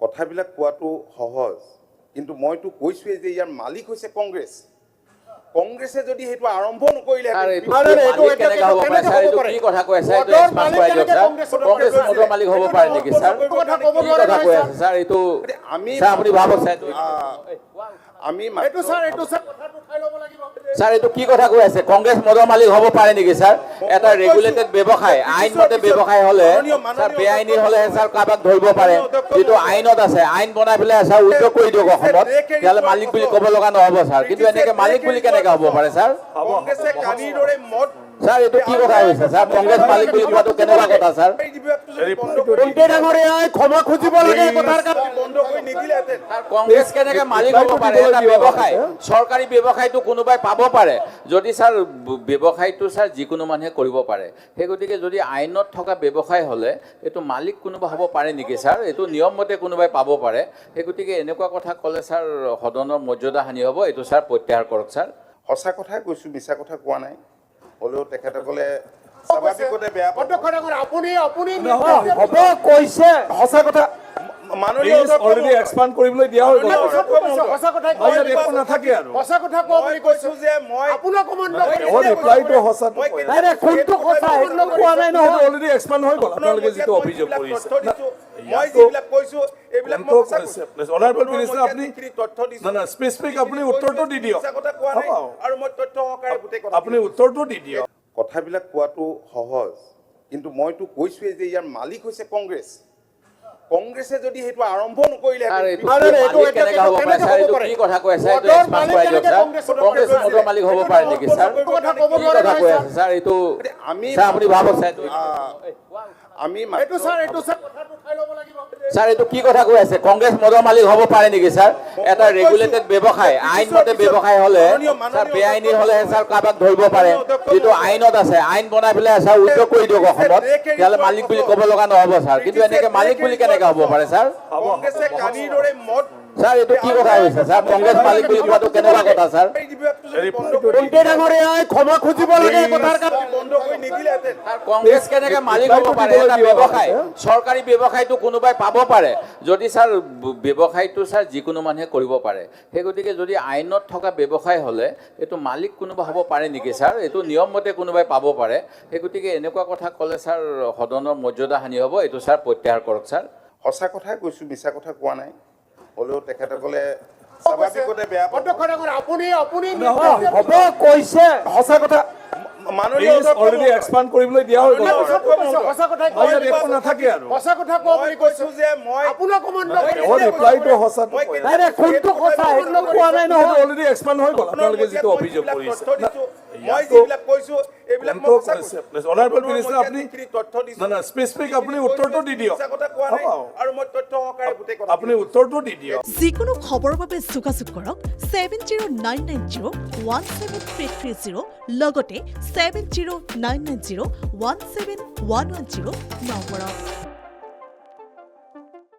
কথাবিলাক কোৱাটো সহজ, কিন্তু মইতো কৈছোৱেই যে ইয়াৰ মালিক হৈছে কংগ্ৰেছ। কংগ্ৰেছে যদি সেইটো আৰম্ভ নকৰিলে স্যাৰ এইটো কি কথা কৈ আছে কংগ্ৰেছ মদৰ মালিক হ'ব পাৰে নেকি স্যাৰ এটা ৰেগুলেটেড ব্যৱসায় আইনমতে ব্যৱসায় হলে স্যাৰ বেআইনী হলে স্যাৰ কাবাক ধৰিব পাৰে যেটো আইনত আছে আইন বনাই পেলাই স্যাৰ উদ্যোগ কৰি দিয়ক অসমত তেলে মালিক বুলি ক'ব লগা নহব স্যাৰ কিন্তু এনেকে মালিক বুলি কেনেকৈ হ'ব পাৰে স্যাৰ কংগ্ৰেছে কালিৰ দৰে মদ স্যাৰ এইটো কি কথা হৈছে স্যাৰ কংগ্ৰেছ মালিক বুলি কোৱাটো কেনেকুৱা কথা স্যাৰ কোনটে ডাঙৰে ক্ষমা খুজিব লাগে কথাৰ কাৰণে বন্ধ কৰি নিদিলেহেঁতেন কংগ্ৰেছ কেনেকৈ মালিক হ'ব পাৰে এটা ব্যৱসায় চৰকাৰী ব্যৱসায়টো কোনোবাই পাব পাৰে যদি স্যাৰ ব্যৱসায়টো স্যাৰ যিকোনো মানুহে কৰিব পাৰে সেই গতিকে যদি আইনত থকা ব্যৱসায় হ'লে এইটো মালিক কোনোবা হ'ব পাৰে নেকি স্যাৰ এইটো নিয়মমতে কোনোবাই পাব পাৰে সেই গতিকে এনেকুৱা কথা ক'লে স্যাৰ সদনৰ মৰ্যাদা হানি হ'ব এইটো স্যাৰ প্ৰত্যাহাৰ কৰক স্যাৰ সঁচা কথাই কৈছোঁ মিছা কথা কোৱা নাই হ'লেও তেখেতসকলে স্বাভাৱিকতে বেয়া পাব আপুনি হ'ব কৈছে সঁচা কথা মাননীয় অলৰেডি এক্সপান্ড কৰিবলৈ দিয়া হৈ গ'ল সঁচা কথা একো নাথাকে আৰু সঁচা কথা কোৱা বুলি কৈছো যে মই আপোনাক কমান্ড মোৰ ৰিপ্লাইটো সঁচাটো নাই নাই কোনটো কথা সেইটো কোৱা নাই নহয় অলৰেডি এক্সপান্ড হৈ গ'ল আপোনালোকে যিটো অভিযোগ কৰিছে মই যিবিলাক কৈছো এইবিলাক মই সঁচা কৈছো অনাৰেবল মিনিষ্টাৰ আপুনি তথ্য দিছো না স্পেচিফিক আপুনি উত্তৰটো দি দিয়ক সঁচা কথা কোৱা নাই আৰু মই তথ্য সহকাৰে গোটেই কথা আপুনি উত্তৰটো দি দিয়ক কথাবিলাক কোৱাটো সহজ কিন্তু মইতো কৈছোৱেই যে ইয়াৰ মালিক হৈছে কংগ্ৰেছ কংগ্ৰেছে যদি সেইটো আৰম্ভ নকৰিলে কি কথা কৈ আছে এইটো এক্সপান্ড কৰাই দিয়ক স্যাৰ কংগ্ৰেছ মদৰ মালিক হ'ব পাৰে নেকি স্যাৰ কি কথা কৈ আছে স্যাৰ এইটো আমি স্যাৰ আপুনি ভাবক স্যাৰ আমি এইটো স্যাৰ কথাটো খাই ল'ব লাগিব স্যাৰ এইটো কি কথা কৈ আছে কংগ্ৰেছ মদৰ মালিক হ'ব পাৰে নেকি স্যাৰ এটা ৰেগুলেটেড ব্যৱসায় আইনমতে ব্যৱসায় হলে স্যাৰ বেআইনী হলে স্যাৰ কাবাক ধৰিব পাৰে যেটো আইনত আছে আইন বনাই পেলাই স্যাৰ উদ্যোগ কৰি দিয়ক অসমত তেলে মালিক বুলি ক'ব লগা নহব স্যাৰ কিন্তু এনেকে মালিক বুলি কেনেকৈ হ'ব পাৰে স্যাৰ কংগ্ৰেছে কালিৰ দৰে মদ স্যাৰ এইটো কি কথা হৈছে স্যাৰ কংগ্ৰেছ মালিক বুলি কোৱাটো কেনেকুৱা কথা স্যাৰ কোনটে ডাঙৰে ক্ষমা খুজিব লাগে কথাৰ কাৰণে বন্ধ কৰি নিদিলেহেঁতেন কংগ্ৰেছ কেনেকৈ মালিক হ'ব পাৰে এটা ব্যৱসায় চৰকাৰী ব্যৱসায়টো কোনোবাই পাব পাৰে যদি স্যাৰ ব্যৱসায়টো স্যাৰ যিকোনো মানুহে কৰিব পাৰে সেই গতিকে যদি আইনত থকা ব্যৱসায় হ'লে এইটো মালিক কোনোবা হ'ব পাৰে নেকি স্যাৰ এইটো নিয়মমতে কোনোবাই পাব পাৰে সেই গতিকে এনেকুৱা কথা ক'লে স্যাৰ সদনৰ মৰ্যাদা হানি হ'ব এইটো স্যাৰ প্ৰত্যাহাৰ কৰক স্যাৰ সঁচা কথাই কৈছোঁ মিছা কথা কোৱা নাই হ'লেও তেখেতসকলে স্বাভাৱিকতে বেয়া পাব আপুনি হ'ব কৈছে সঁচা কথা মাননীয় অলৰেডি এক্সপান্ড কৰিবলৈ দিয়া হৈ গ'ল সঁচা কথা একো নাথাকে আৰু সঁচা কথা কোৱা বুলি কৈছো যে মই আপোনাক কমান্ড মোৰ ৰিপ্লাইটো সঁচাটো নাই নাই কোনটো কথা সেইটো কোৱা নাই নহয় অলৰেডি এক্সপান্ড হৈ গ'ল আপোনালোকে যিটো অভিযোগ কৰিছে মই যিবিলাক কৈছো এইবিলাক মই সঁচা কৈছো অনাৰেবল মিনিষ্টাৰ আপুনি তথ্য দিছো না স্পেচিফিক আপুনি উত্তৰটো দি দিয়ক সঁচা কথা কোৱা নাই আৰু মই তথ্য সহকাৰে গোটেই কথা আপুনি উত্তৰটো দি দিয়ক যিকোনো খবৰৰ বাবে যোগাযোগ কৰক 7099017330 লগতে 7099017110 নম্বৰত